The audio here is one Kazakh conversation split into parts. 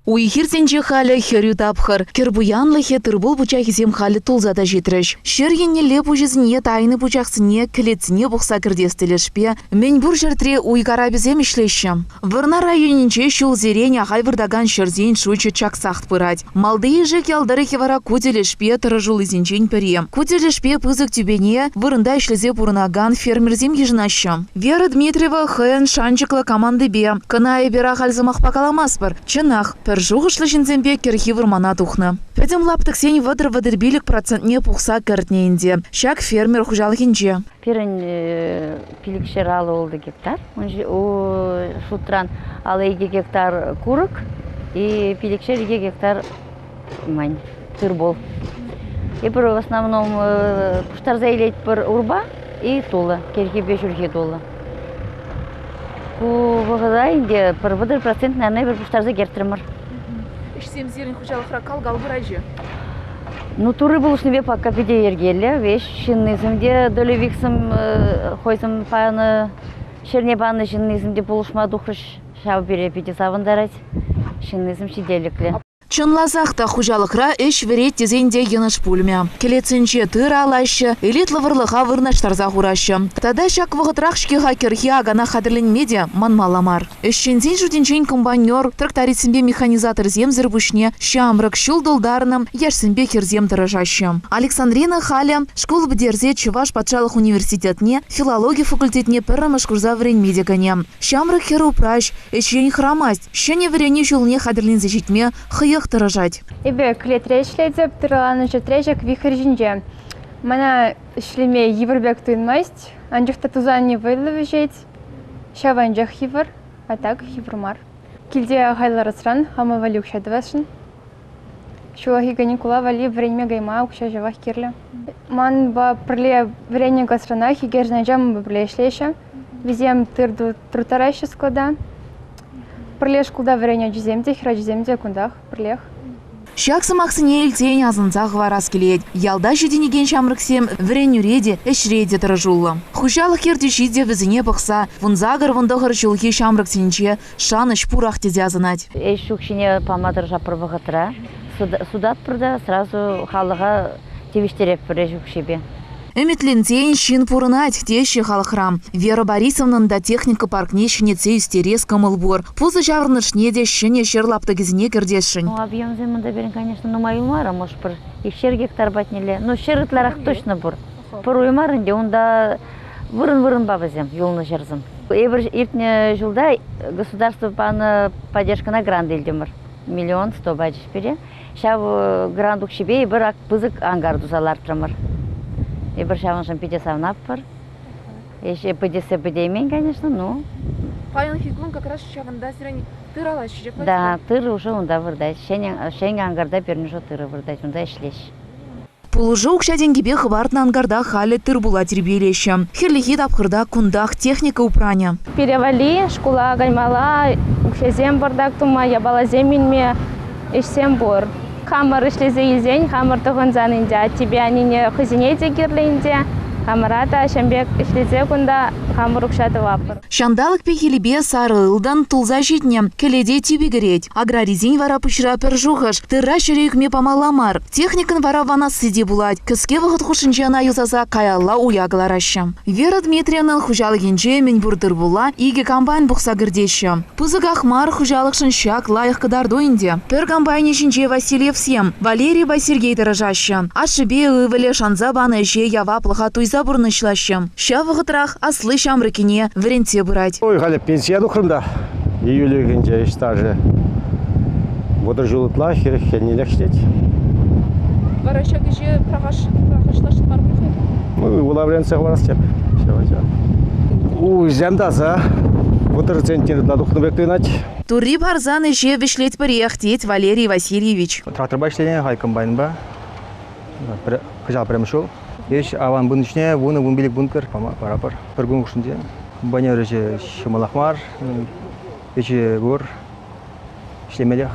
Уйхирсенче халі херю тапхыр. Кербуянлы хетырбул бучахизем халі тулзада жетіріш. Шер еннеле бужизіне тайны бучахсыне кілетсіне бұқса кірдестілішпе. Мен бұр жертре уйгарабізем ішлеші. Вырна районинче шул зерен ағай вырдаган шерзен шуйчы чаксахт пырать. Малды ежек ялдары хевара куделешпе тұрыжул изінчен піре. Куделешпе пызык тюбене вырында ішлізе бұрынаган фермерзем ежінашы. Вера Дмитриева хэн шанчықлы команды бе. Кынай бера хальзымақ пакаламас бір. Чынақ, жуғышлы жінзембе керхи вырмана тухны. Пәдім лаптық сен вадыр-вадыр билік процентне пұқса кәртнейінде. Шак фермер хұжалығынже. Пирен пилікшер алы олды гектар. Шутран алы 2 гектар курык и пилікшер 2 гектар мань, тырбол. И бір в основном пұштар заилет бір урба и толы, керхи 5 үрге толы. Бұғыда инде бір 1%, наверное, бір пұштарзы гертірмір. Ішсем зерін хұжалықра қалғал бұрайжы? Ну, туры бұл үшінбе пакка педе ергелі, веш шыннызымде долевиксым қойсым паны, шерне паны шыннызымде бұлышма дұқыш шау бере педе савындарать, шыннызым шиделіклі. Чынлазақта хұжалықра эш верет тезенде еныш пульме. Келецінче тыр алашы, элитлы вырлыға вырнаштарза құрашы. Тада шак вғытрақ шкеға керхи агана қадірлін медиа манмаламар. Эшчензен жүденчен комбайнер, тракторицинбе механизатор земзір бүшне, шамрық шул долдарыным, яшсінбе херзем тырыжашы. Александрина Халя, школ бідерзе Чуваш патшалық университетне, филология факультетне піріміш күрза врен медикане. Шамрық херу праш, эшен храмасть, шене врене жулне қадірлін зажитме, тырыжать. Эбе клетре ишлейдеп тырыланы жетрежек вихыр жинже. Мана ишлеме еврбек туйнмасть, анжықта тузан не вылывы жет, шаванжақ евр, а так еврмар. Килде ағайлары сран, хама вали ұқшадывашын. Шуахи ганикула вали время гайма ұқша жавах керлі. Ман ба пірле время гасранах и гержнайжам ба пірле ишлейші. Везем тырду трутарайші склада. Пірлеш кулда варенье жүземде, хира жүземде күндақ, пірлех. Шаксы мақсыне елтейін азынзақ варас келет. Ялда жүденеген шамрықсем варенье реде, әшреде тұрыжулы. Хұжалық ердешіде візіне бұқса, вұнзағыр вұндығыр жылғы шамрықсенче шаныш пұрақ тезе азынат. Эш шукшине памадыр жапыр бұғытыра. Судат пұрда сразу халыға тевіштереп бірі шукшебе. Эметлентен шин пурынать тещи халхрам. Вера Борисовна да техника паркне шинеце истерес камылбор. Пузы жаврнышне де шине шерлапты гизне кірдешін. Ну, объем земында берін, конечно, ну, майылмара, может, бір. И шер гектар батнеле. Ну, шерытларақ точно бұр. Пыр уймарынде, онда вырын бабызем, юлны жерзім. Эбір иртне жылда государство паны поддержка на грант елдемір. 1 100 000 бачыш бере. Шав грандук шебе, бір ак пызык ангарду залартырмыр. И біршавыншын педе савнап бар. Еще педесе педемен, конечно, ну. Паян хиклун как раз шавында сирен тыр алаш жеп. Да, тыр уже онда вырдать. Шен ангарда пернежо тыры вырдать, онда ишлеш. Пулыжы ұқшаденгебе хыбартын ангарда халі тыр була тербелеші. Херлихи тапқырда күндақ техника упраня. Перевали, школа гаймала, ұқшазем бардак тума, ябала земінме, ішсем бор. Хамыр ішлезе елзен, хамыр тұғын занынде, тебе анине хызинеде керлейінде, хамырата шамбек ішлезе күнда хамыр ұқшаты вапыр. Шандалық пехелебе сары ылдан тулза жетіне, келеде тебе греть. Аграризин вара пұшыра пір жуғыш, тырра шырекме памаламар. Техникын вара вана сыде булать, кіске вғыт хушынче ана юзаза каялла уяғыларашы. Вера Дмитриевнан хұжалығынче мен бұрдыр була, иге комбайн бұқса гірдеші. Пызык ахмар хұжалықшын шак лайық кыдарду инде. Пір комбайне жінче Васильевсем, Валерий Васильгей тырыжашы. Ашыбе ывыле шанза баны же яваплыға туйза бұрнышлашы. Ша вғытрах аслы шамрыкине вренте бұрать. Ой, галеп пенсия дұқырымда. Июлегенде стажы. Бұдыр жылытла, хернелек штет. Варашак же прағашлашын бар бұлфе? Улавренция варас теп. Земдаза. Бұдыр центнер дұқырым бектойнать. Турри барзаны же вишлет переехтеть Валерий Васильевич. Трактор башлене, хай комбайн ба. Хыжал премшол. Еш аван бұн ішіне, бұн билік бункер, парапар. Піргін ұқшынде. Банер же шымалақмар, еші бұр, ішлемелех.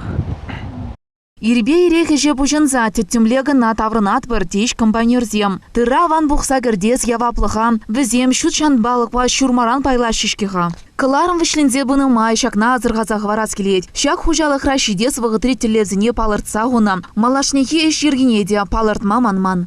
Ирбе ирехеже бужынза теттемлегі на таврынат бір тейш комбайнерзем. Тыра ван бұқса гірдес яваплыға, візем шутшан балықва шурмаран пайла шишкеға. Кыларым вишлензе бұны май шакна азырғазағы варас келет. Шак хужалық рашидес вғытри телезіне палыртса ғына. Малашнехи еш ергенеде палыртма манман.